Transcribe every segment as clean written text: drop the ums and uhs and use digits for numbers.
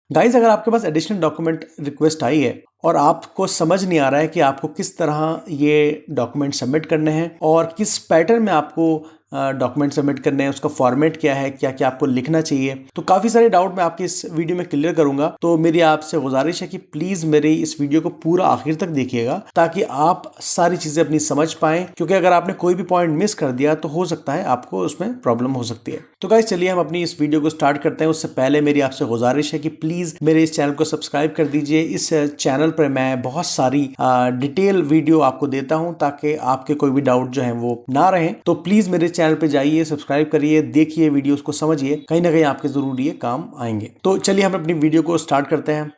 Guys, अगर आपके पास additional document request आई है और आपको समझ नहीं आ रहा है कि आपको किस तरह ये डॉक्यूमेंट सबमिट करने हैं और किस पैटर्न में आपको डॉक्यूमेंट सबमिट करने हैं, उसका फॉर्मेट क्या है, क्या क्या आपको लिखना चाहिए, तो काफ़ी सारे डाउट मैं आपके इस वीडियो में क्लियर करूंगा। तो मेरी आपसे गुजारिश है कि प्लीज़ मेरे इस वीडियो को पूरा आखिर तक देखिएगा ताकि आप सारी चीज़ें अपनी समझ पाएं, क्योंकि अगर आपने कोई भी पॉइंट मिस कर दिया तो हो सकता है आपको उसमें प्रॉब्लम हो सकती है। तो गाइस, चलिए हम अपनी इस वीडियो को स्टार्ट करते हैं। उससे पहले मेरी आपसे गुजारिश है कि प्लीज़ मेरे इस चैनल को सब्सक्राइब कर दीजिए। इस चैनल पर मैं बहुत सारी डिटेल वीडियो आपको देता हूं ताकि आपके कोई भी डाउट जो है वो ना रहे। तो प्लीज़ मेरे चैनल पे जाइए, सब्सक्राइब करिए, देखिए वीडियोस को, समझिए, कहीं ना कहीं आपके ज़रूर ये काम आएंगे। तो चलिए हम अपनी वीडियो को स्टार्ट करते हैं।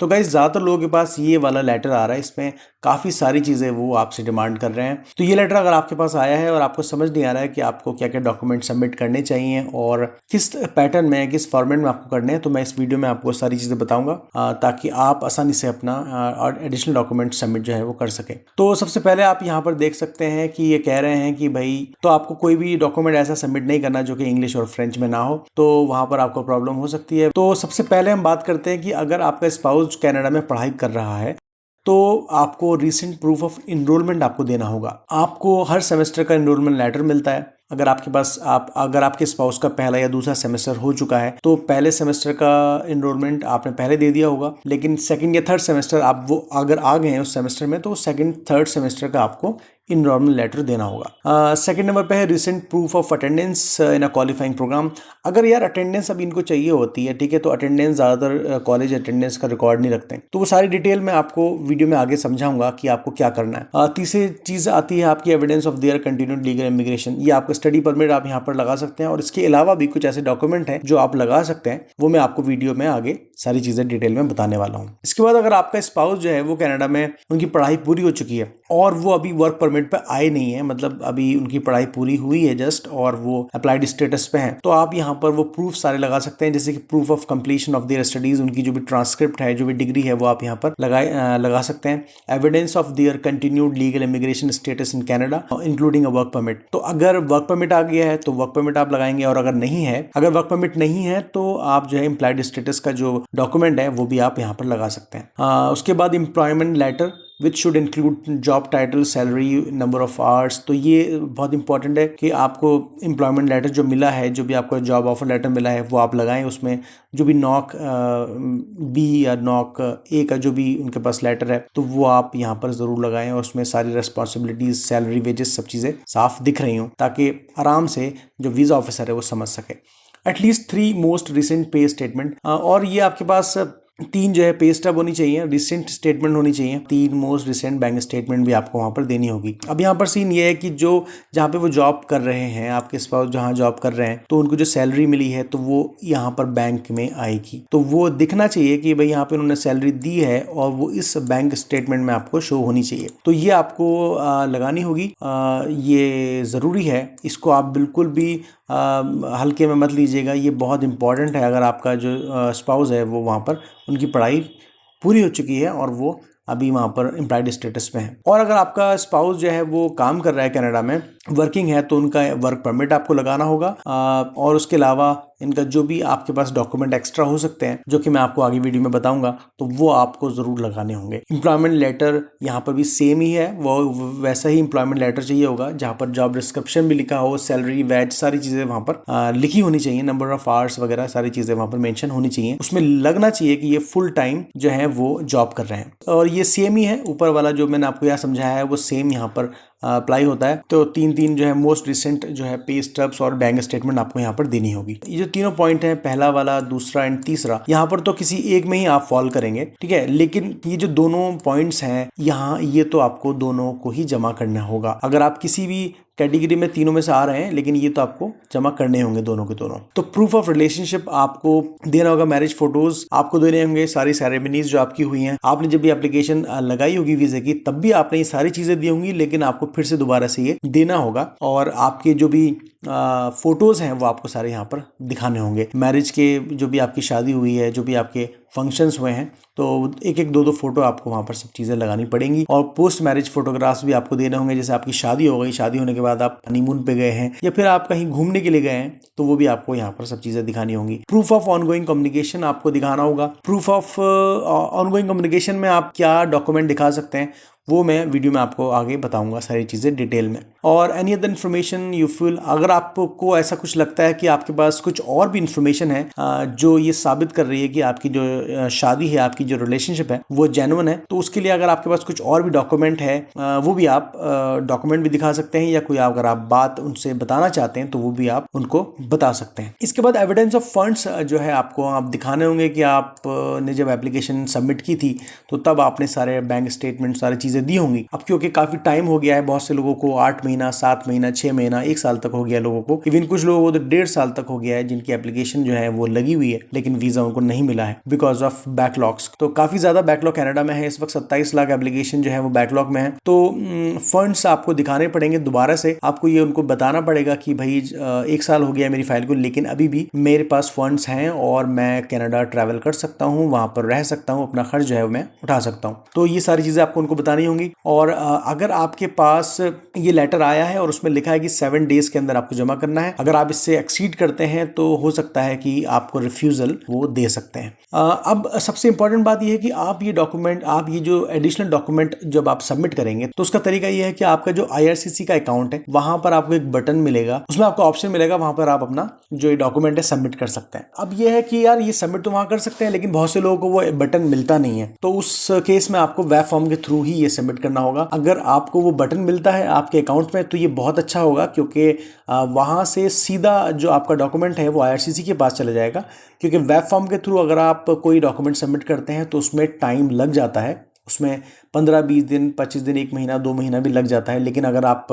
तो गाइस, ज़्यादातर लोगों के पास ये वाला लेटर आ रहा है, इसमें काफ़ी सारी चीज़ें वो आपसे डिमांड कर रहे हैं। तो ये लेटर अगर आपके पास आया है और आपको समझ नहीं आ रहा है कि आपको क्या क्या डॉक्यूमेंट सबमिट करने चाहिए और किस पैटर्न में, किस फॉर्मेट में आपको करने हैं, तो मैं इस वीडियो में आपको सारी चीज़ें बताऊंगा ताकि आप आसानी से अपना एडिशनल डॉक्यूमेंट सबमिट जो है वो कर सकें। तो सबसे पहले आप यहाँ पर देख सकते हैं कि ये कह रहे हैं कि भाई, तो आपको कोई भी डॉक्यूमेंट ऐसा सबमिट नहीं करना जो कि इंग्लिश और फ्रेंच में ना हो, तो वहाँ पर आपको प्रॉब्लम हो सकती है। तो सबसे पहले हम बात करते हैं कि अगर आपका स्पाउस कनाडा में पढ़ाई कर रहा है तो आपको रीसेंट प्रूफ ऑफ इनरोलमेंट आपको देना होगा। आपको हर सेमेस्टर का इनरोलमेंट लेटर मिलता है। अगर आपके पास अगर आपके स्पाउस का पहला या दूसरा सेमेस्टर हो चुका है तो पहले सेमेस्टर का इनरोलमेंट आपने पहले दे दिया होगा, लेकिन सेकंड या थर्ड सेमेस्टर आप वो अगर आ गए हैं उस सेमेस्टर में तो सेकंड थर्ड सेमेस्टर का आपको इनरोलमेंट लेटर देना होगा। सेकंड नंबर पे है recent proof of attendance in a qualifying program. अगर यार अटेंडेंस अब इनको चाहिए होती है, ठीक है, तो अटेंडेंस ज़्यादातर कॉलेज अटेंडेंस का रिकॉर्ड नहीं रखते हैं, तो वो सारी डिटेल मैं आपको वीडियो में आगे समझाऊंगा कि आपको क्या करना है। तीसरी चीज़ आती है आपकी evidence of their continued legal immigration. ये आपका स्टडी परमिट आप यहाँ पर लगा सकते हैं और इसके अलावा भी कुछ ऐसे डॉक्यूमेंट हैं जो आप लगा सकते हैं, वो मैं आपको वीडियो में आगे सारी चीज़ें डिटेल में बताने वाला हूँ। इसके बाद अगर आपका स्पाउस जो है वो कनाडा में उनकी पढ़ाई पूरी हो चुकी है और वो अभी वर्क परमिट पे आए नहीं है, मतलब अभी उनकी पढ़ाई पूरी हुई है जस्ट और वो अप्लाइड स्टेटस पे हैं, तो आप यहाँ पर वो प्रूफ सारे लगा सकते हैं, जैसे कि proof of completion of their studies, उनकी जो भी ट्रांसक्रिप्ट है, जो भी डिग्री है, वो आप यहाँ पर लगा सकते हैं। Evidence of their continued legal immigration status in Canada including a work permit. तो अगर वर्क परमिट आ गया है तो वर्क परमिट आप लगाएंगे, और अगर नहीं है, अगर वर्क परमिट नहीं है तो आप जो है एम्प्लॉयड स्टेटस का जो डॉक्यूमेंट है वो भी आप यहाँ पर लगा सकते हैं। उसके बाद employment letter which should include job title, salary, number of hours. तो ये बहुत इंपॉर्टेंट है कि आपको एम्प्लॉयमेंट लेटर जो मिला है, जो भी आपको जॉब ऑफर लेटर मिला है, वो आप लगाएं। उसमें जो भी नॉक बी या नॉक ए का जो भी उनके पास लेटर है तो वो आप यहाँ पर ज़रूर लगाएं और उसमें सारी रेस्पॉन्सिबिलिटीज, सैलरी, वेजेस, सब चीज़ें साफ दिख रही हों ताकि आराम से जो वीज़ा ऑफिसर है वो समझ सके। एटलीस्ट 3 मोस्ट रिसेंट पे स्टेटमेंट, और ये आपके पास 3 जो है पे स्टब होनी चाहिए, रिसेंट स्टेटमेंट होनी चाहिए, 3 मोस्ट रिसेंट बैंक स्टेटमेंट भी आपको वहाँ पर देनी होगी। अब यहाँ पर सीन ये है कि जो जहाँ पे वो जॉब कर रहे हैं, आपके स्पाउस जहाँ जॉब कर रहे हैं, तो उनको जो सैलरी मिली है तो वो यहाँ पर बैंक में आएगी, तो वो दिखना चाहिए कि भाई यहाँ पे उन्होंने सैलरी दी है और वो इस बैंक स्टेटमेंट में आपको शो होनी चाहिए। तो ये आपको लगानी होगी, ये ज़रूरी है, इसको आप बिल्कुल भी हल्के में मत लीजिएगा, ये बहुत इंपॉर्टेंट है। अगर आपका जो स्पाउस है वो वहाँ पर उनकी पढ़ाई पूरी हो चुकी है और वो अभी वहाँ पर एम्प्लॉयड स्टेटस में है, और अगर आपका स्पाउस जो है वो काम कर रहा है कनाडा में, वर्किंग है, तो उनका वर्क परमिट आपको लगाना होगा। और उसके अलावा इनका जो भी आपके पास डॉक्यूमेंट एक्स्ट्रा हो सकते हैं जो कि मैं आपको आगे वीडियो में बताऊंगा, तो वो आपको ज़रूर लगाने होंगे। एम्प्लॉयमेंट लेटर यहाँ पर भी सेम ही है, वो वैसा ही एम्प्लॉयमेंट लेटर चाहिए होगा जहाँ पर जॉब डिस्क्रिप्शन भी लिखा हो, सैलरी, वेज, सारी चीज़ें वहाँ पर लिखी होनी चाहिए, नंबर ऑफ आवर्स वगैरह सारी चीज़ें वहाँ पर मेंशन होनी चाहिए। उसमें लगना चाहिए कि ये फुल टाइम जो है वो जॉब कर रहे हैं, और ये सेम ही है, ऊपर वाला जो मैंने आपको यहाँ समझाया है वो सेम यहाँ पर अप्लाई होता है। तो 3 जो है मोस्ट रिसेंट जो है पे स्टब्स और बैंक स्टेटमेंट आपको यहाँ पर देनी होगी। ये जो तीनों पॉइंट हैं, पहला वाला, दूसरा एंड तीसरा, यहाँ पर तो किसी एक में ही आप फॉल करेंगे, ठीक है, लेकिन ये जो दोनों पॉइंट्स हैं यहाँ, ये तो आपको दोनों को ही जमा करना होगा। अगर आप किसी भी कैटेगरी में तीनों में से आ रहे हैं, लेकिन ये तो आपको जमा करने होंगे दोनों के दोनों। तो प्रूफ ऑफ रिलेशनशिप आपको देना होगा, मैरिज फोटोज आपको देने होंगे, सारी सेरेमनीज जो आपकी हुई हैं, आपने जब भी एप्लीकेशन लगाई होगी वीजे की तब भी आपने ये सारी चीजें दी होंगी, लेकिन आपको फिर से दोबारा से ये देना होगा, और आपके जो भी फोटोज हैं वो आपको सारे यहाँ पर दिखाने होंगे। मैरिज के जो भी आपकी शादी हुई है, जो भी आपके फंक्शंस हुए हैं, तो एक एक दो फोटो आपको वहाँ पर सब चीज़ें लगानी पड़ेंगी। और पोस्ट मैरिज फोटोग्राफ्स भी आपको देने होंगे, जैसे आपकी शादी हो गई, शादी होने के बाद आप हनीमून पे गए हैं या फिर आप कहीं घूमने के लिए गए हैं, तो वो भी आपको यहाँ पर सब चीज़ें दिखानी होंगी। प्रूफ ऑफ ऑनगोइंग कम्युनिकेशन आपको दिखाना होगा। प्रूफ ऑफ ऑनगोइंग कम्युनिकेशन में आप क्या डॉक्यूमेंट दिखा सकते हैं वो मैं वीडियो में आपको आगे बताऊंगा सारी चीज़ें डिटेल में। और any other information you feel, अगर आपको ऐसा कुछ लगता है कि आपके पास कुछ और भी इन्फॉर्मेशन है जो ये साबित कर रही है कि आपकी जो शादी है, आपकी जो रिलेशनशिप है वो जेन्युइन है, तो उसके लिए अगर आपके पास कुछ और भी डॉक्यूमेंट है वो भी आप डॉक्यूमेंट भी दिखा सकते हैं, या कोई अगर आप बात उनसे बताना चाहते हैं तो वो भी आप उनको बता सकते हैं। इसके बाद एविडेंस ऑफ फंड्स जो है आपको आप दिखाने होंगे कि आपने जब एप्लीकेशन सबमिट की थी तो तब आपने सारे बैंक स्टेटमेंट सारी चीज़ें दी होंगी। अब क्योंकि काफ़ी टाइम हो गया है, बहुत से लोगों को 8 महीना, 7 महीना, 6 महीना, 1 साल तक हो गया लोगों को, इवन कुछ लोगों को तो 1.5 साल तक हो गया है जिनकी एप्लीकेशन जो है वो लगी हुई है लेकिन वीज़ा उनको नहीं मिला है बिकॉज ऑफ बैकलॉग्स। तो काफ़ी ज़्यादा बैकलॉग कनाडा में है, इस वक्त 27 लाख एप्लीकेशन जो है वो बैकलॉग में है। तो फंड्स आपको दिखाने पड़ेंगे दोबारा से, आपको ये उनको बताना पड़ेगा कि भाई 1 साल हो गया मेरी फाइल को, लेकिन अभी भी मेरे पास फंड्स हैं और मैं कनाडा ट्रैवल कर सकता हूँ, वहाँ पर रह सकता हूँ, अपना खर्च जो है मैं उठा सकता हूँ। तो ये सारी चीज़ें आपको उनको बतानी होंगी। और अगर आपके पास ये लेटर आया है और उसमें लिखा है कि 7 डेज के अंदर आपको जमा करना है, अगर आप इससे एक्सीड करते हैं तो हो सकता है कि आपको रिफ्यूजल वो दे सकते हैं। अब सबसे इंपॉर्टेंट बात ये है कि आप ये डॉक्यूमेंट, आप ये जो एडिशनल डॉक्यूमेंट जब आप सबमिट करेंगे तो उसका तरीका ये है कि आपका जो IRCC का अकाउंट है वहां पर आपको एक बटन मिलेगा, उसमें आपको ऑप्शन मिलेगा, वहां पर आप अपना जो ये डॉक्यूमेंट है सबमिट कर सकते हैं। अब ये है कि यार ये सबमिट तो वहां कर सकते हैं लेकिन बहुत से लोगों को वो बटन मिलता नहीं है, तो उस केस में आपको वेब फॉर्म के थ्रू ही ये सबमिट करना होगा। अगर आपको वो बटन मिलता है आपके अकाउंट में तो ये बहुत अच्छा होगा, क्योंकि वहां से सीधा जो आपका डॉक्यूमेंट है वो IRCC के पास चला जाएगा, क्योंकि वेब फॉर्म के थ्रू अगर आप कोई डॉक्यूमेंट सबमिट करते हैं तो उसमें टाइम लग जाता है, उसमें 15-20 दिन, 25 दिन, 1 महीना, 2 महीना भी लग जाता है। लेकिन अगर आप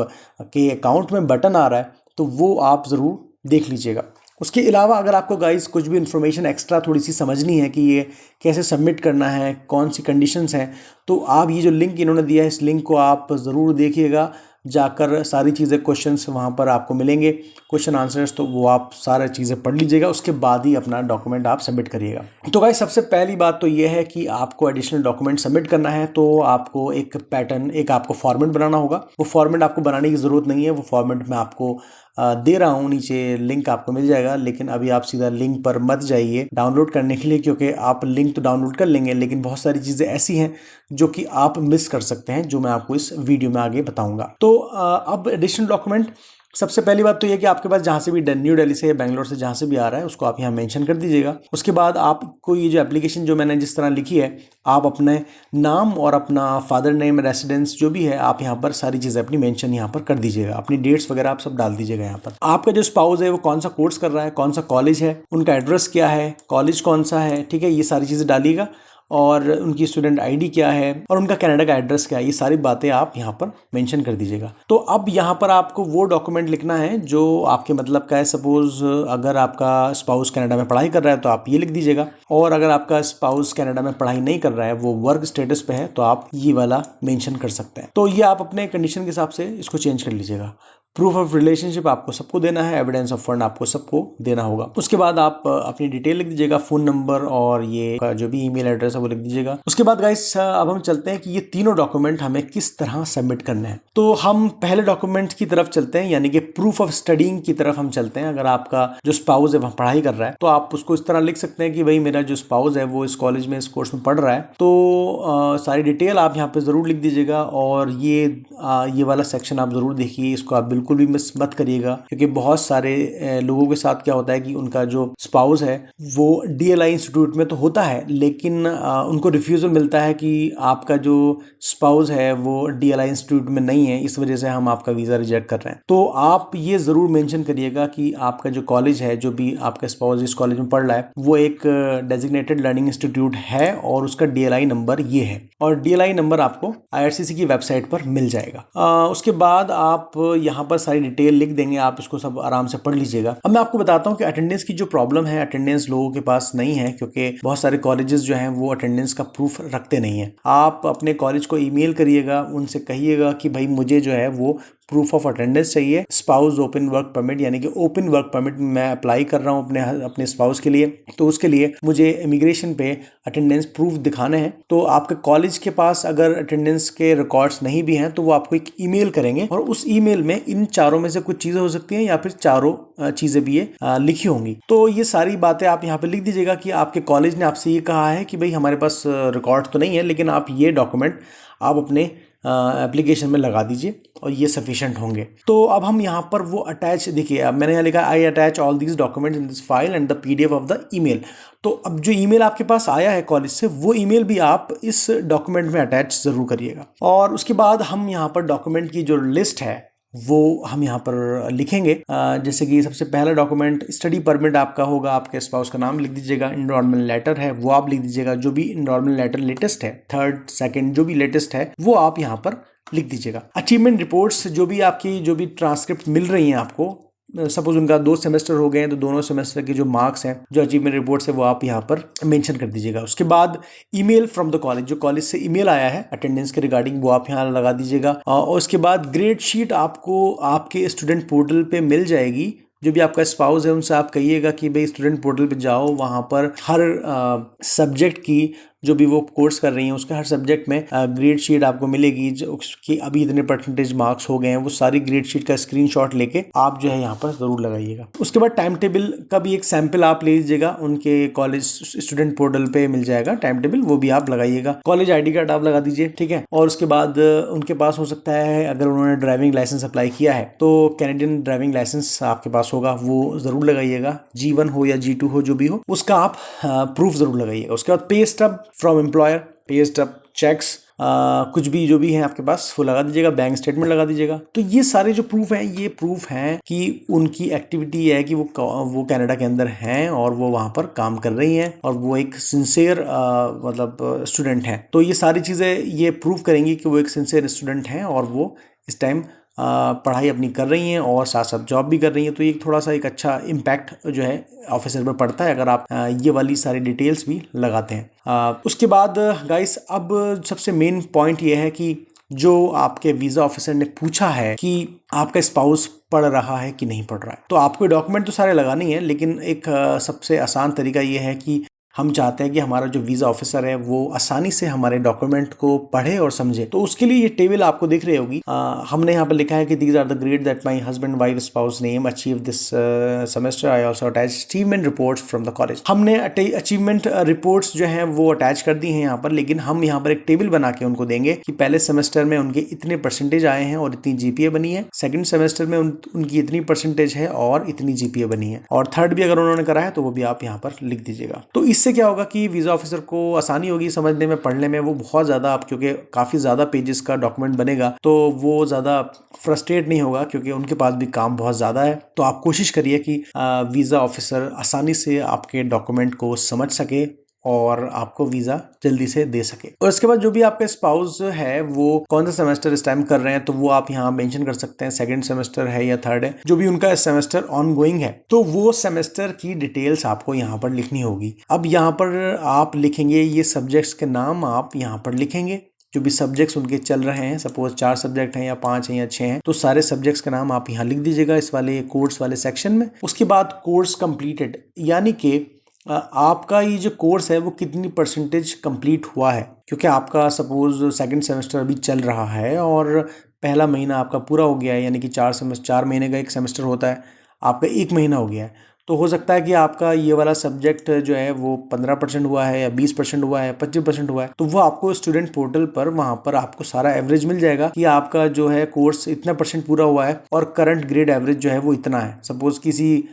के अकाउंट में बटन आ रहा है तो वो आप ज़रूर देख लीजिएगा। उसके अलावा अगर आपको गाइस कुछ भी इन्फॉर्मेशन एक्स्ट्रा थोड़ी सी समझनी है कि ये कैसे सबमिट करना है, कौन सी कंडीशंस हैं, तो आप ये जो लिंक इन्होंने दिया है इस लिंक को आप ज़रूर देखिएगा, जाकर सारी चीज़ें, क्वेश्चंस वहाँ पर आपको मिलेंगे, क्वेश्चन आंसर्स, तो वो आप सारी चीज़ें पढ़ लीजिएगा, उसके बाद ही अपना डॉक्यूमेंट आप सबमिट करिएगा। तो गाइस सबसे पहली बात तो ये है कि आपको एडिशनल डॉक्यूमेंट सबमिट करना है तो आपको एक पैटर्न, एक आपको फॉर्मेट बनाना होगा। वो फॉर्मेट आपको बनाने की ज़रूरत नहीं है, वो फॉर्मेट मैं आपको दे रहा हूँ, नीचे लिंक आपको मिल जाएगा। लेकिन अभी आप सीधा लिंक पर मत जाइए डाउनलोड करने के लिए, क्योंकि आप लिंक तो डाउनलोड कर लेंगे लेकिन बहुत सारी चीज़ें ऐसी हैं जो कि आप मिस कर सकते हैं, जो मैं आपको इस वीडियो में आगे बताऊंगा। तो अब एडिशनल डॉक्यूमेंट, सबसे पहली बात तो ये कि आपके पास जहाँ से भी न्यू दिल्ली से या बेंगलोर से जहाँ से भी आ रहा है उसको आप यहाँ मेंशन कर दीजिएगा। उसके बाद आपको ये जो एप्लीकेशन जो मैंने जिस तरह लिखी है, आप अपने नाम और अपना फादर नेम, रेसिडेंस जो भी है, आप यहाँ पर सारी चीज़ें अपनी मेंशन यहाँ पर कर दीजिएगा, अपनी डेट्स वगैरह आप सब डाल दीजिएगा यहाँ पर। आपका जो स्पाउस है वो कौन सा कोर्स कर रहा है, कौन सा कॉलेज है, उनका एड्रेस क्या है, कॉलेज कौन सा है, ठीक है, ये सारी चीज़ें डालिएगा। और उनकी स्टूडेंट आईडी क्या है और उनका कनाडा का एड्रेस क्या है, ये सारी बातें आप यहाँ पर मेंशन कर दीजिएगा। तो अब यहाँ पर आपको वो डॉक्यूमेंट लिखना है जो आपके मतलब का है। सपोज अगर आपका स्पाउस कनाडा में पढ़ाई कर रहा है तो आप ये लिख दीजिएगा, और अगर आपका स्पाउस कनाडा में पढ़ाई नहीं कर रहा है, वो वर्क स्टेटस पे है, तो आप ये वाला मेंशन कर सकते हैं। तो ये आप अपने कंडीशन के हिसाब से इसको चेंज कर लीजिएगा। प्रूफ ऑफ रिलेशनशिप आपको सबको देना है, एविडेंस ऑफ फंड आपको सबको देना होगा। उसके बाद आप अपनी डिटेल लिख दीजिएगा, फ़ोन नंबर और ये जो भी ईमेल एड्रेस है वो लिख दीजिएगा। उसके बाद गाइस अब हम चलते हैं कि ये तीनों डॉक्यूमेंट हमें किस तरह सबमिट करने हैं। तो हम पहले डॉक्यूमेंट की तरफ चलते हैं, यानी कि प्रूफ ऑफ स्टडीइंग की तरफ हम चलते हैं। अगर आपका जो स्पाउस है वह पढ़ाई कर रहा है तो आप उसको इस तरह लिख सकते हैं कि भाई मेरा जो स्पाउस है वो इस कॉलेज में, इस कोर्स में पढ़ रहा है। तो सारी डिटेल आप यहाँ पे ज़रूर लिख दीजिएगा, और ये वाला सेक्शन आप ज़रूर देखिए, इसको आप बिल्कुल भी मिस मत करिएगा, क्योंकि बहुत सारे लोगों के साथ क्या होता है कि उनका जो स्पाउस है वो DLI इंस्टीट्यूट में तो होता है, लेकिन उनको रिफ्यूज़ल मिलता है कि आपका जो स्पाउस है वो DLI इंस्टीट्यूट में नहीं है, इस वजह से हम आपका वीज़ा रिजेक्ट कर रहे हैं। तो आप ये ज़रूर मेंशन करिएगा कि आपका जो कॉलेज है, जो भी आपका स्पाउस इस कॉलेज में पढ़ रहा है, वो एक डेजिग्नेटेड लर्निंग इंस्टीट्यूट है और उसका DLI नंबर ये है, और DLI नंबर आपको IRCC की वेबसाइट पर मिल जाएगा। उसके बाद आप यहाँ पर सारी डिटेल लिख देंगे, आप इसको सब आराम से पढ़ लीजिएगा। अब मैं आपको बताता हूँ कि अटेंडेंस की जो प्रॉब्लम है, अटेंडेंस लोगों के पास नहीं है, क्योंकि बहुत सारे कॉलेजेस जो हैं वो अटेंडेंस का प्रूफ रखते नहीं है। आप अपने कॉलेज को ईमेल करिएगा, उनसे कहिएगा कि भाई मुझे जो है वो प्रूफ ऑफ अटेंडेंस चाहिए, स्पाउस ओपन वर्क परमिट, यानी कि ओपन वर्क परमिट मैं अप्लाई कर रहा हूँ अपने स्पाउस के लिए, तो उसके लिए मुझे इमिग्रेशन पे अटेंडेंस प्रूफ दिखाने हैं। तो आपके कॉलेज के पास अगर अटेंडेंस के रिकॉर्ड्स नहीं भी हैं तो वो आपको एक ईमेल करेंगे, और उस ईमेल में इन चारों में से कुछ चीज़ें हो सकती हैं या फिर चारों चीज़ें भी ये लिखी होंगी। तो ये सारी बातें आप यहाँ पे लिख दीजिएगा कि आपके कॉलेज ने आपसे ये कहा है कि भाई हमारे पास रिकॉर्ड तो नहीं है, लेकिन आप ये डॉक्यूमेंट आप अपने एप्लीकेशन में लगा दीजिए और ये सफिशिएंट होंगे। तो अब हम यहाँ पर वो अटैच, देखिए अब मैंने यहाँ लिखा आई attach all these documents in this file and the PDF of the email. तो अब जो ईमेल आपके पास आया है कॉलेज से, वो ईमेल भी आप इस डॉक्यूमेंट में अटैच ज़रूर करिएगा। और उसके बाद हम यहाँ पर डॉक्यूमेंट की जो लिस्ट है वो हम यहाँ पर लिखेंगे। जैसे कि सबसे पहला डॉक्यूमेंट स्टडी परमिट आपका होगा, आपके स्पाउस का नाम लिख दीजिएगा, एनरोलमेंट लेटर है वो आप लिख दीजिएगा, जो भी एनरोलमेंट लेटर लेटेस्ट है, थर्ड सेकंड जो भी लेटेस्ट है वो आप यहाँ पर लिख दीजिएगा। अचीवमेंट रिपोर्ट्स जो भी ट्रांसक्रिप्ट मिल रही हैं आपको, सपोज उनका 2 सेमेस्टर हो गए हैं तो दोनों सेमेस्टर के जो मार्क्स हैं, जो अचीवमेंट रिपोर्ट्स है वो आप यहाँ पर मेंशन कर दीजिएगा। उसके बाद ईमेल फ्रॉम द कॉलेज, जो कॉलेज से ईमेल आया है अटेंडेंस के रिगार्डिंग, वो आप यहाँ लगा दीजिएगा। और उसके बाद ग्रेड शीट आपको आपके स्टूडेंट पोर्टल पे मिल जाएगी। जो भी आपका स्पाउस है उनसे आप कहिएगा कि भाई स्टूडेंट पोर्टल पे जाओ, वहाँ पर हर सब्जेक्ट की जो भी वो कोर्स कर रही हैं उसका हर सब्जेक्ट में ग्रेड शीट आपको मिलेगी, जो कि अभी इतने परसेंटेज मार्क्स हो गए हैं, वो सारी ग्रेड शीट का स्क्रीनशॉट लेके आप जो है यहाँ पर ज़रूर लगाइएगा। उसके बाद टाइम टेबल का भी एक सैंपल आप ले लीजिएगा, उनके कॉलेज स्टूडेंट पोर्टल पे मिल जाएगा टाइम टेबल, वो भी आप लगाइएगा। कॉलेज ID कार्ड आप लगा दीजिए, ठीक है। और उसके बाद उनके पास हो सकता है अगर उन्होंने ड्राइविंग लाइसेंस अप्लाई किया है तो कैनेडियन ड्राइविंग लाइसेंस आपके पास होगा, वो ज़रूर लगाइएगा। G1 हो या G2 हो, जो भी हो उसका आप प्रूफ ज़रूर लगाइएगा। उसके बाद pay stub from employer, pay stub, checks, कुछ भी जो भी है आपके पास वो लगा दीजिएगा, बैंक स्टेटमेंट लगा दीजिएगा। तो ये सारे जो प्रूफ हैं, ये प्रूफ हैं कि उनकी एक्टिविटी है कि वो कनाडा के अंदर हैं और वो वहाँ पर काम कर रही हैं और वो एक सिंसियर मतलब स्टूडेंट हैं। तो ये सारी चीज़ें ये प्रूफ करेंगी कि वो एक सिंसियर स्टूडेंट हैं और वो इस टाइम पढ़ाई अपनी कर रही हैं और साथ साथ जॉब भी कर रही हैं। तो ये थोड़ा सा एक अच्छा इम्पैक्ट जो है ऑफिसर पर पड़ता है अगर आप ये वाली सारी डिटेल्स भी लगाते हैं। उसके बाद गाइस, अब सबसे मेन पॉइंट ये है कि जो आपके वीज़ा ऑफिसर ने पूछा है कि आपका स्पाउस पढ़ रहा है कि नहीं पढ़ रहा है। तो आपको डॉक्यूमेंट तो सारे लगाने ही हैं, लेकिन एक सबसे आसान तरीका ये है कि हम चाहते हैं कि हमारा जो वीज़ा ऑफिसर है वो आसानी से हमारे डॉक्यूमेंट को पढ़े और समझे। तो उसके लिए ये टेबल आपको दिख रही होगी। हमने यहाँ पर लिखा है कि these are the grade that my husband wife spouse name achieve this semester. I also attach achievement reports from the college. हमने अचीवमेंट रिपोर्ट्स जो हैं वो अटैच कर दी हैं यहाँ पर, लेकिन हम यहाँ पर एक टेबल बना के उनको देंगे कि पहले सेमेस्टर में उनके इतने परसेंटेज आए हैं और इतनी GPA बनी है, सेकेंड सेमेस्टर में उनकी इतनी परसेंटेज है और इतनी GPA बनी है, और थर्ड भी अगर उन्होंने करा है तो वो भी आप यहाँ पर लिख दीजिएगा। तो इससे क्या होगा कि वीज़ा ऑफिसर को आसानी होगी समझने में, पढ़ने में। वो बहुत ज़्यादा, आप क्योंकि काफ़ी ज़्यादा पेजेस का डॉक्यूमेंट बनेगा तो वो ज़्यादा फ्रस्ट्रेट नहीं होगा, क्योंकि उनके पास भी काम बहुत ज़्यादा है। तो आप कोशिश करिए कि वीज़ा ऑफिसर आसानी से आपके डॉक्यूमेंट को समझ सके और आपको वीज़ा जल्दी से दे सके। और इसके बाद जो भी आपके स्पाउस है वो कौन सा सेमेस्टर इस टाइम कर रहे हैं तो वो आप यहाँ मेंशन कर सकते हैं, सेकंड सेमेस्टर है या थर्ड है। जो भी उनका सेमेस्टर ऑन गोइंग है तो वो सेमेस्टर की डिटेल्स आपको यहाँ पर लिखनी होगी। अब यहाँ पर आप लिखेंगे ये सब्जेक्ट्स के नाम, आप यहाँ पर लिखेंगे जो भी सब्जेक्ट्स उनके चल रहे हैं। सपोज 4 सब्जेक्ट हैं या 5 हैं या 6 हैं, तो सारे सब्जेक्ट्स का नाम आप यहाँ लिख दीजिएगा इस वाले कोर्स वाले सेक्शन में। उसके बाद कोर्स कंप्लीटेड, यानी कि आपका ये जो कोर्स है वो कितनी परसेंटेज कंप्लीट हुआ है। क्योंकि आपका सपोज सेकंड सेमेस्टर अभी चल रहा है और पहला महीना आपका पूरा हो गया है, यानी कि 4 महीने का एक सेमेस्टर होता है, आपका 1 महीना हो गया है। तो हो सकता है कि आपका ये वाला सब्जेक्ट जो है वो 15% हुआ है या 20% हुआ है, 25% हुआ है। तो वो आपको स्टूडेंट पोर्टल पर वहाँ पर आपको सारा एवरेज मिल जाएगा कि आपका जो है कोर्स इतना % पूरा हुआ है और करंट ग्रेड एवरेज जो है वो इतना है। सपोज किसी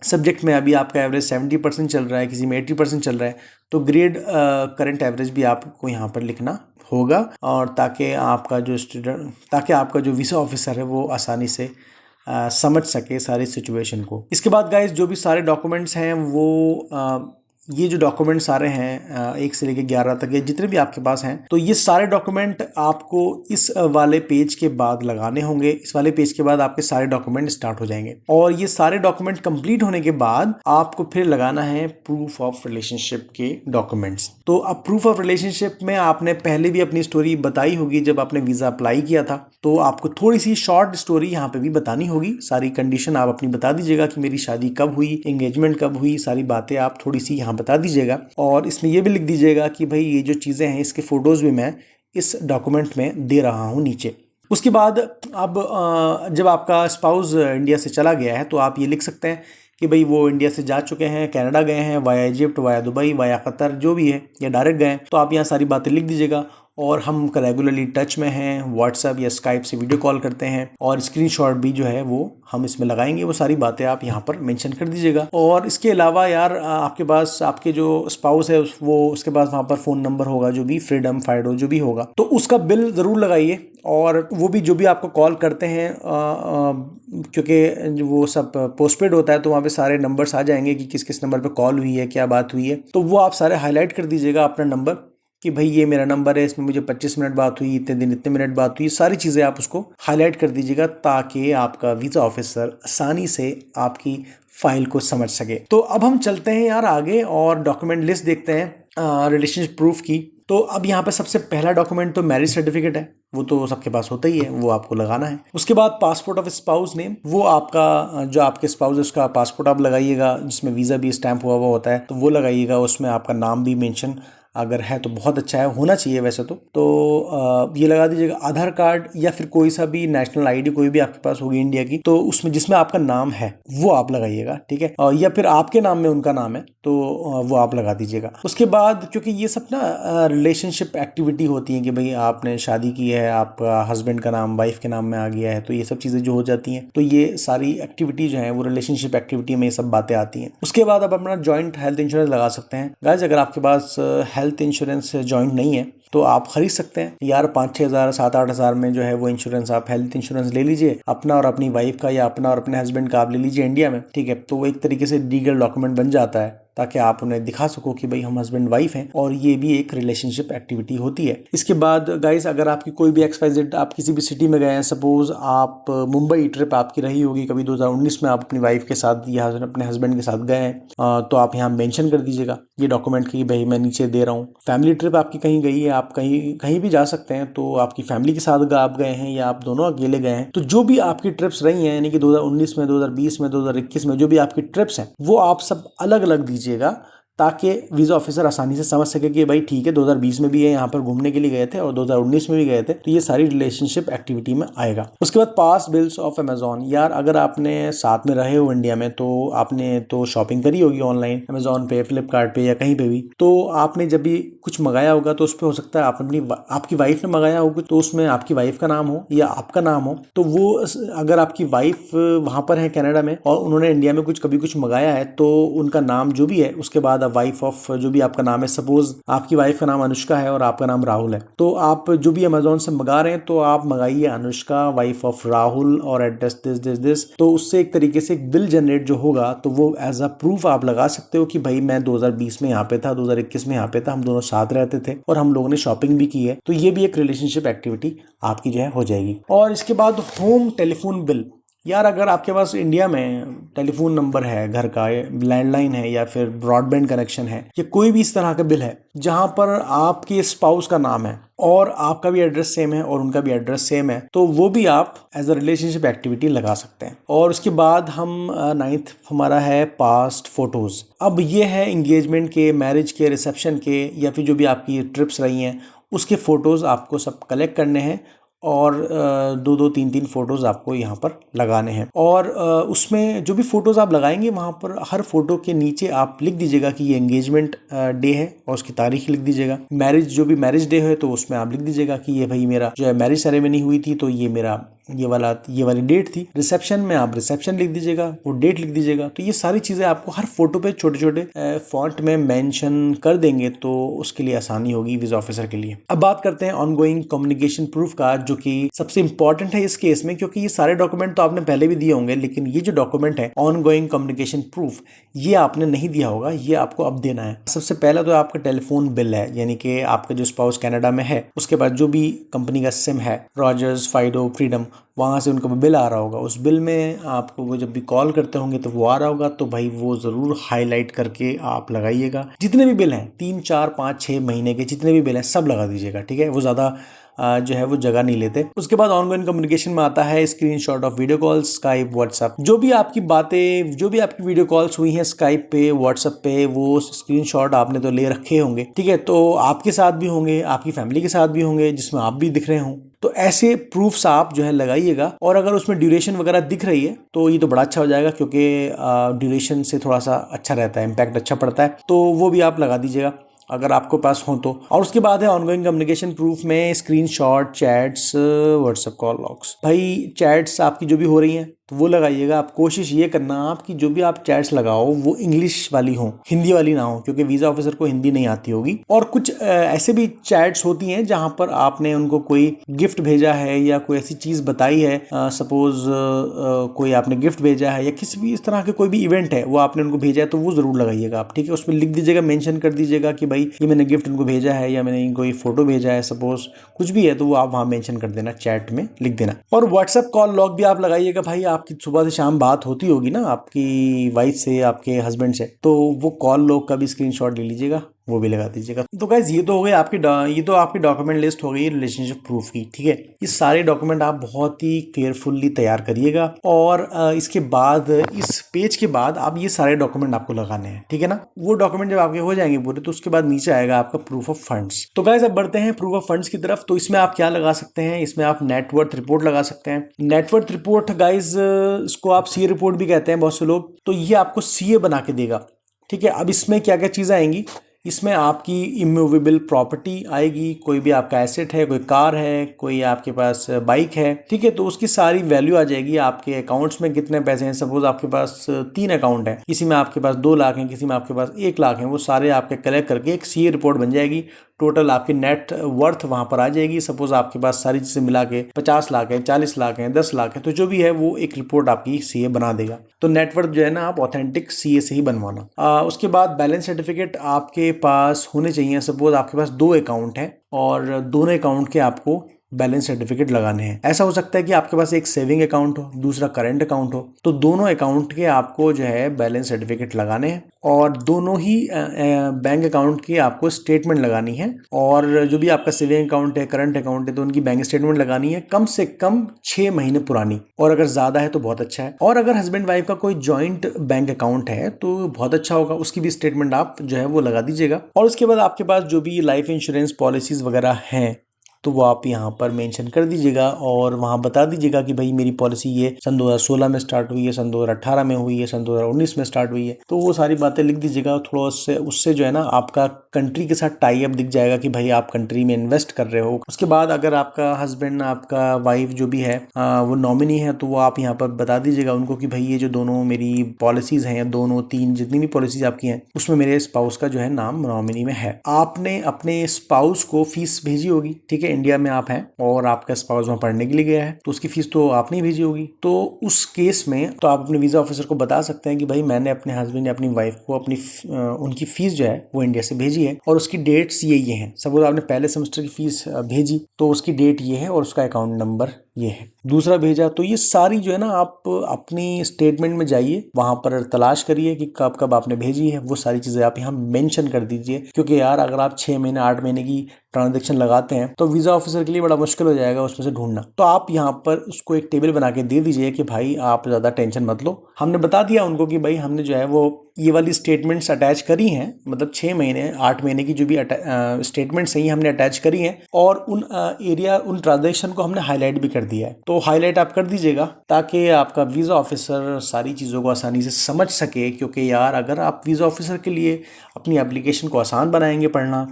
सब्जेक्ट में अभी आपका एवरेज 70% चल रहा है, किसी में 80% चल रहा है, तो ग्रेड करंट एवरेज भी आपको यहाँ पर लिखना होगा, और ताकि आपका जो वीज़ा ऑफिसर है वो आसानी से समझ सके सारी सिचुएशन को। इसके बाद गाइस, जो भी सारे डॉक्यूमेंट्स हैं वो ये जो डॉक्यूमेंट सारे हैं 1 से लेकर 11 तक, ये जितने भी आपके पास हैं, तो ये सारे डॉक्यूमेंट आपको इस वाले पेज के बाद लगाने होंगे। इस वाले पेज के बाद आपके सारे डॉक्यूमेंट स्टार्ट हो जाएंगे और ये सारे डॉक्यूमेंट कंप्लीट होने के बाद आपको फिर लगाना है प्रूफ ऑफ रिलेशनशिप के डॉक्यूमेंट्स। तो अब प्रूफ ऑफ रिलेशनशिप में आपने पहले भी अपनी स्टोरी बताई होगी जब आपने वीज़ा अप्लाई किया था, तो आपको थोड़ी सी शॉर्ट स्टोरी यहाँ पे भी बतानी होगी। सारी कंडीशन आप अपनी बता दीजिएगा कि मेरी शादी कब हुई, एंगेजमेंट कब हुई, सारी बातें आप थोड़ी सी यहाँ बता दीजिएगा। और इसमें ये भी लिख दीजिएगा कि भाई ये जो चीज़ें हैं इसके फ़ोटोज़ भी मैं इस डॉक्यूमेंट में दे रहा हूँ नीचे। उसके बाद अब जब आपका स्पाउस इंडिया से चला गया है तो आप ये लिख सकते हैं कि भाई वो इंडिया से जा चुके हैं, कनाडा गए हैं, via Egypt, via Dubai, via Qatar, जो भी है, या डायरेक्ट गए हैं। तो आप यहाँ सारी बातें लिख दीजिएगा। और हम रेगुलरली टच में हैं, व्हाट्सएप या स्काइप से वीडियो कॉल करते हैं और स्क्रीनशॉट भी जो है वो हम इसमें लगाएंगे। वो सारी बातें आप यहाँ पर मेंशन कर दीजिएगा। और इसके अलावा यार आपके पास आपके जो स्पाउस है वो उसके पास वहाँ पर फ़ोन नंबर होगा, जो भी फ्रीडम, फाइडो जो भी होगा, तो उसका बिल ज़रूर लगाइए। और वो भी जो भी आपको कॉल करते हैं, क्योंकि वो सब पोस्टपेड होता है तो वहाँ पे सारे नंबर्स आ जाएंगे कि किस किस नंबर पे कॉल हुई है, क्या बात हुई है, तो वो आप सारे हाईलाइट कर दीजिएगा अपना नंबर कि भाई ये मेरा नंबर है, इसमें मुझे 25 मिनट बात हुई, इतने दिन इतने मिनट बात हुई। सारी चीज़ें आप उसको हाईलाइट कर दीजिएगा ताकि आपका वीज़ा ऑफिसर आसानी से आपकी फाइल को समझ सके। तो अब हम चलते हैं यार आगे और डॉक्यूमेंट लिस्ट देखते हैं रिलेशनशिप प्रूफ की। तो अब यहाँ पे सबसे पहला डॉक्यूमेंट तो मैरिज सर्टिफिकेट है, वो तो सबके पास होता ही है, वो आपको लगाना है। उसके बाद पासपोर्ट ऑफ स्पाउस नेम, वो आपका जो आपके स्पाउस है उसका पासपोर्ट आप लगाइएगा, जिसमें वीज़ा भी स्टैंप हुआ होता है, तो वो लगाइएगा। उसमें आपका नाम भी मेंशन अगर है तो बहुत अच्छा है, होना चाहिए वैसे तो ये लगा दीजिएगा। आधार कार्ड या फिर कोई सा भी नेशनल आईडी कोई भी आपके पास होगी इंडिया की, तो उसमें जिसमें आपका नाम है वो आप लगाइएगा, ठीक है। या फिर आपके नाम में उनका नाम है तो वो आप लगा दीजिएगा। उसके बाद क्योंकि ये सब ना रिलेशनशिप एक्टिविटी होती हैं कि भाई आपने शादी की है, आपका हस्बैंड का नाम वाइफ के नाम में आ गया है, तो ये सब चीज़ें जो हो जाती हैं, तो ये सारी एक्टिविटी जो है वो रिलेशनशिप एक्टिविटी में ये सब बातें आती हैं। उसके बाद आप अपना जॉइंट हेल्थ इंश्योरेंस लगा सकते हैं। गाइस अगर आपके पास हेल्थ इंश्योरेंस जॉइंट नहीं है तो आप खरीद सकते हैं यार, 5-6 हज़ार 7-8 हज़ार में जो है वो इंश्योरेंस, आप हेल्थ इंश्योरेंस ले लीजिए अपना और अपनी वाइफ का, या अपना और अपने हस्बैंड का आप ले लीजिए इंडिया में, ठीक है। तो वो एक तरीके से लीगल डॉक्यूमेंट बन जाता है ताकि आप उन्हें दिखा सको कि भाई हम हस्बैंड वाइफ हैं, और ये भी एक रिलेशनशिप एक्टिविटी होती है। इसके बाद गाइस अगर आपकी कोई भी XYZ आप किसी भी सिटी में गए हैं, सपोज आप मुंबई ट्रिप आपकी रही होगी कभी 2019 में, आप अपनी वाइफ के साथ या अपने हस्बैंड के साथ गए हैं, तो आप यहाँ मेंशन कर दीजिएगा ये डॉक्यूमेंट की भाई मैं नीचे दे रहा हूँ। फैमिली ट्रिप आपकी कहीं गई है, आप कहीं भी जा सकते हैं, तो आपकी फैमिली के साथ आप गए हैं या आप दोनों अकेले गए हैं, तो जो भी आपकी ट्रिप्स रही हैं, यानी कि 2019 में, 2020 में, 2021 में जो भी आपकी ट्रिप्स हैं, वो आप सब अलग अलग दीजिएगा ताकि वीज़ा ऑफिसर आसानी से समझ सके कि भाई ठीक है 2020 में भी है, यहाँ पर घूमने के लिए गए थे, और 2019 में भी गए थे, तो ये सारी रिलेशनशिप एक्टिविटी में आएगा। उसके बाद पास बिल्स ऑफ अमेजॉन, यार अगर आपने साथ में रहे हो इंडिया में तो आपने तो शॉपिंग करी होगी ऑनलाइन, अमेजॉन पे, फ्लिपकार्ट पे या कहीं पे भी, तो आपने जब भी कुछ मंगाया होगा तो उस पर हो सकता है आपकी वाइफ ने मंगाया होगा, तो उसमें आपकी वाइफ का नाम हो या आपका नाम हो, तो वो अगर आपकी वाइफ वहाँ पर है कनाडा में और उन्होंने इंडिया में कभी कुछ मंगाया है, तो उनका नाम जो भी है उसके बाद वाइफ ऑफ जो भी आपका नाम है, सपोज आपकी वाइफ का नाम अनुष्का है और आपका नाम राहुल है, तो आप जो भी अमेजोन से मंगा रहे हैं तो आप मंगाइए अनुष्का वाइफ ऑफ राहुल और एड्रेस दिस। तो उससे एक तरीके से एक बिल जनरेट जो होगा तो वो एज अ प्रूफ आप लगा सकते हो कि भाई मैं 2020 में यहाँ पे था, 2021 में यहाँ पे था, हम दोनों साथ रहते थे और हम लोगों ने शॉपिंग भी की है। तो ये भी एक रिलेशनशिप एक्टिविटी आपकी जो है हो जाएगी। और इसके बाद होम टेलीफोन बिल, यार अगर आपके पास इंडिया में टेलीफोन नंबर है घर का, लैंडलाइन है या फिर ब्रॉडबैंड कनेक्शन है, या कोई भी इस तरह का बिल है जहां पर आपके स्पाउस का नाम है और आपका भी एड्रेस सेम है और उनका भी एड्रेस सेम है, तो वो भी आप एज अ रिलेशनशिप एक्टिविटी लगा सकते हैं। और उसके बाद हम 9th हमारा है पास्ट फोटोज। अब ये है इंगेजमेंट के, मैरिज के, रिसेप्शन के, या फिर जो भी आपकी ट्रिप्स रही हैं उसके फोटोज आपको सब कलेक्ट करने हैं और 2-2 3-3 फोटोज़ आपको यहाँ पर लगाने हैं। और उसमें जो भी फ़ोटोज़ आप लगाएंगे वहाँ पर हर फोटो के नीचे आप लिख दीजिएगा कि ये एंगेजमेंट डे है और उसकी तारीख लिख दीजिएगा। मैरिज जो भी मैरिज डे है तो उसमें आप लिख दीजिएगा कि ये भाई मेरा जो है मैरिज सेरेमनी हुई थी, तो ये मेरा ये वाली डेट थी, रिसेप्शन में आप रिसेप्शन लिख दीजिएगा, वो डेट लिख दीजिएगा। तो ये सारी चीजें आपको हर फोटो पे छोटे छोटे फॉन्ट में मेंशन कर देंगे, तो उसके लिए आसानी होगी वीजा ऑफिसर के लिए। अब बात करते हैं ऑनगोइंग कम्युनिकेशन प्रूफ का, जो कि सबसे इंपॉर्टेंट है इस केस में, क्योंकि ये सारे डॉक्यूमेंट तो आपने पहले भी दिए होंगे, लेकिन ये जो डॉक्यूमेंट है ऑनगोइंग कम्युनिकेशन प्रूफ, ये आपने नहीं दिया होगा, ये आपको अब देना है। सबसे पहला तो आपका टेलीफोन बिल है, यानी कि आपका जो स्पाउस कनाडा में है, उसके बाद जो भी कंपनी का सिम है, रॉजर्स, फाइडो, फ्रीडम, वहाँ से उनका बिल आ रहा होगा। उस बिल में आपको वो जब भी कॉल करते होंगे तो वो आ रहा होगा, तो भाई वो ज़रूर हाईलाइट करके आप लगाइएगा। जितने भी बिल हैं, 3, 4, 5, 6 महीने के जितने भी बिल हैं सब लगा दीजिएगा, ठीक है। वो ज़्यादा जो है वो जगह नहीं लेते। उसके बाद ऑनगोइंग कम्युनिकेशन में आता है screenshot of video calls, Skype, WhatsApp, जो भी आपकी बातें, जो भी आपकी वीडियो कॉल्स हुई हैं स्काइप पे, व्हाट्सएप पे, वो स्क्रीनशॉट आपने तो ले रखे होंगे, ठीक है। तो आपके साथ भी होंगे, आपकी फैमिली के साथ भी होंगे, जिसमें आप भी दिख रहे हों। तो ऐसे प्रूफ्स आप जो है लगाइएगा। और अगर उसमें ड्यूरेशन वगैरह दिख रही है तो ये तो बड़ा अच्छा हो जाएगा, क्योंकि ड्यूरेशन से थोड़ा सा अच्छा रहता है, इम्पैक्ट अच्छा पड़ता है, तो वो भी आप लगा दीजिएगा अगर आपको पास हो तो। और उसके बाद है ऑनगोइंग कम्युनिकेशन प्रूफ में screenshot, chats, WhatsApp call logs. भाई चैट्स आपकी जो भी हो रही हैं तो वो लगाइएगा। आप कोशिश ये करना आपकी जो भी आप चैट्स लगाओ वो इंग्लिश वाली हो, हिंदी वाली ना हो, क्योंकि वीजा ऑफिसर को हिंदी नहीं आती होगी। और कुछ ऐसे भी चैट्स होती हैं जहां पर आपने उनको कोई गिफ्ट भेजा है या कोई ऐसी चीज बताई है, सपोज कोई आपने गिफ्ट भेजा है या किसी भी इस तरह के कोई भी इवेंट है वो आपने उनको भेजा है, तो वो जरूर लगाइएगा आप, ठीक है। उसमें लिख दीजिएगा, मेंशन कर दीजिएगा कि भाई ये मैंने गिफ्ट उनको भेजा है या मैंने इनको ये फोटो भेजा है, सपोज कुछ भी है, तो वो आप वहां मेंशन कर देना, चैट में लिख देना। और व्हाट्सएप कॉल लॉग भी आप लगाइएगा। भाई आपकी सुबह से शाम बात होती होगी ना आपकी वाइफ से, आपके हस्बैंड से, तो वो कॉल लॉग का भी स्क्रीनशॉट ले लीजिएगा, वो भी लगा दीजिएगा। तो गाइस ये तो हो गए आपकी ये तो आपकी डॉक्यूमेंट लिस्ट हो गई रिलेशनशिप प्रूफ की, ठीक है। ये सारे डॉक्यूमेंट आप बहुत ही केयरफुल्ली तैयार करिएगा। और इसके बाद, इस पेज के बाद आप ये सारे डॉक्यूमेंट आपको लगाने हैं, ठीक है ना। वो डॉक्यूमेंट जब आपके हो जाएंगे पूरे, तो उसके बाद नीचे आएगा आपका प्रूफ ऑफ फंड्स। तो गाइस अब बढ़ते हैं प्रूफ ऑफ फंड्स की तरफ। तो इसमें आप क्या लगा सकते हैं, इसमें आप नेटवर्थ रिपोर्ट लगा सकते हैं। नेटवर्थ रिपोर्ट गाइस, इसको आप सीए रिपोर्ट भी कहते हैं बहुत से लोग, तो ये आपको सीए बना के देगा, ठीक है। अब इसमें क्या क्या चीज़ें आएंगी, इसमें आपकी इमूवेबल प्रॉपर्टी आएगी, कोई भी आपका एसेट है, कोई कार है, कोई आपके पास बाइक है, ठीक है, तो उसकी सारी वैल्यू आ जाएगी। आपके अकाउंट्स में कितने पैसे हैं, सपोज आपके पास 3 अकाउंट है, किसी में आपके पास 2 लाख हैं, किसी में आपके पास 1 लाख हैं, वो सारे आपके कलेक्ट करके एक सीए रिपोर्ट बन जाएगी। टोटल आपकी नेट वर्थ वहां पर आ जाएगी। सपोज आपके पास सारी चीजें मिला के 50 लाख है, 40 लाख है, 10 लाख है, तो जो भी है वो एक रिपोर्ट आपकी सीए बना देगा। तो नेटवर्थ जो है ना, आप ऑथेंटिक सीए से ही बनवाना। उसके बाद बैलेंस सर्टिफिकेट आपके पास होने चाहिए। सपोज आपके पास 2 अकाउंट हैं और दोनों अकाउंट के आपको बैलेंस सर्टिफिकेट लगाने हैं। ऐसा हो सकता है कि आपके पास एक सेविंग अकाउंट हो, दूसरा करंट अकाउंट हो, तो दोनों अकाउंट के आपको जो है बैलेंस सर्टिफिकेट लगाने हैं। और दोनों ही बैंक अकाउंट की आपको स्टेटमेंट लगानी है। और जो भी आपका सेविंग अकाउंट है, करंट अकाउंट है, तो उनकी बैंक स्टेटमेंट लगानी है, कम से कम 6 महीने पुरानी, और अगर ज्यादा है तो बहुत अच्छा है। और अगर हस्बैंड वाइफ का कोई जॉइंट बैंक अकाउंट है तो बहुत अच्छा होगा, उसकी भी स्टेटमेंट आप जो है वो लगा दीजिएगा। और उसके बाद आपके पास जो भी लाइफ इंश्योरेंस पॉलिसीज वगैरह हैं तो वो आप यहाँ पर मेंशन कर दीजिएगा और वहाँ बता दीजिएगा कि भाई मेरी पॉलिसी ये सन 2016 में स्टार्ट हुई है, सन 2018 में हुई है, सन 2019 में स्टार्ट हुई है। तो वो सारी बातें लिख दीजिएगा। थोड़ा उससे जो है ना आपका कंट्री के साथ टाई अप दिख जाएगा कि भाई आप कंट्री में इन्वेस्ट कर रहे हो। उसके बाद अगर आपका हस्बैंड, आपका वाइफ जो भी है वो नॉमिनी है, तो वो आप यहाँ पर बता दीजिएगा उनको कि भाई ये जो दोनों मेरी पॉलिसीज हैं, दोनों 3 जितनी भी पॉलिसीज आपकी हैं, उसमें मेरे स्पाउस का जो है नाम नॉमिनी में है। आपने अपने स्पाउस को फीस भेजी होगी, ठीक है। इंडिया में आप हैं और आपका स्पाउस वहां पढ़ने के लिए गया है, तो उसकी फीस तो आपने ही भेजी होगी। तो उस केस में तो आप अपने वीजा ऑफिसर को बता सकते हैं कि भाई मैंने अपने हस्बैंड या अपनी वाइफ को उनकी फीस जो है वो इंडिया से भेजी है और उसकी डेट्स ये हैं। सपोज आपने पहले सेमेस्टर की फीस भेजी तो उसकी डेट ये है और उसका अकाउंट नंबर ये है। दूसरा भेजा, तो ये सारी जो है ना आप अपनी स्टेटमेंट में जाइए, वहां पर तलाश करिए कि कब कब आपने भेजी है, वो सारी चीजें आप यहाँ मेंशन कर दीजिए। क्योंकि यार अगर आप 6 महीने 8 महीने की ट्रांजैक्शन लगाते हैं तो वीजा ऑफिसर के लिए बड़ा मुश्किल हो जाएगा उसमें से ढूंढना। तो आप यहाँ पर उसको एक टेबल बना के दे दीजिए कि भाई आप ज्यादा टेंशन मत लो। हमने बता दिया उनको कि भाई हमने जो है वो ये वाली स्टेटमेंट्स अटैच करी हैं, मतलब 6 महीने 8 महीने की जो भी स्टेटमेंट्स हैं हमने अटैच करी हैं, और उन ट्रांजैक्शन को हमने हाईलाइट भी कर दिया है। तो हाईलाइट आप कर दीजिएगा ताकि आपका वीजा ऑफिसर सारी चीज़ों को आसानी से समझ सके। क्योंकि यार अगर आप वीजा ऑफिसर के लिए अपनी एप्लीकेशन को आसान बनाएंगे पढ़ना,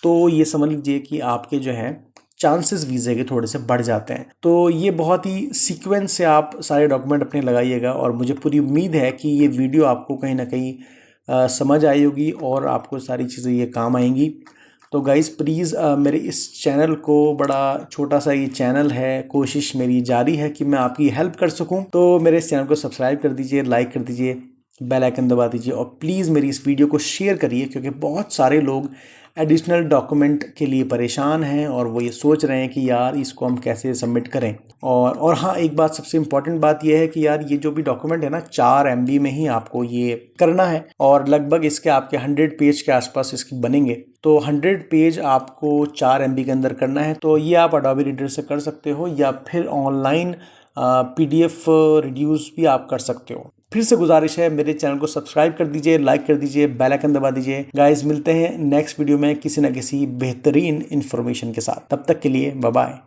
तो ये समझ लीजिए कि आपके जो है चांसेस वीज़े के थोड़े से बढ़ जाते हैं। तो ये बहुत ही सीक्वेंस से आप सारे डॉक्यूमेंट अपने लगाइएगा और मुझे पूरी उम्मीद है कि ये वीडियो आपको कहीं ना कहीं समझ आई होगी और आपको सारी चीज़ें ये काम आएंगी। तो गाइज़ प्लीज़ मेरे इस चैनल को, बड़ा छोटा सा ये चैनल है, कोशिश मेरी जारी है कि मैं आपकी हेल्प कर सकूं। तो मेरे इस चैनल को सब्सक्राइब कर दीजिए, लाइक कर दीजिए, बेल आइकन दबा दीजिए और प्लीज़ मेरी इस वीडियो को शेयर करिए, क्योंकि बहुत सारे लोग एडिशनल डॉक्यूमेंट के लिए परेशान हैं और वो ये सोच रहे हैं कि यार इसको हम कैसे सबमिट करें। और हाँ, एक बात, सबसे इम्पॉर्टेंट बात ये है कि यार ये जो भी डॉक्यूमेंट है ना, 4 MB में ही आपको ये करना है और लगभग इसके आपके 100 पेज के आसपास इसके बनेंगे। तो 100 पेज आपको 4 MB के अंदर करना है। तो ये आप अडोबी रीडर से कर सकते हो या फिर ऑनलाइन PDF रिड्यूस भी आप कर सकते हो। फिर से गुजारिश है, मेरे चैनल को सब्सक्राइब कर दीजिए, लाइक कर दीजिए, बेल आइकन दबा दीजिए। गाइस मिलते हैं नेक्स्ट वीडियो में किसी ना किसी बेहतरीन इन्फॉर्मेशन के साथ। तब तक के लिए बाय बाय।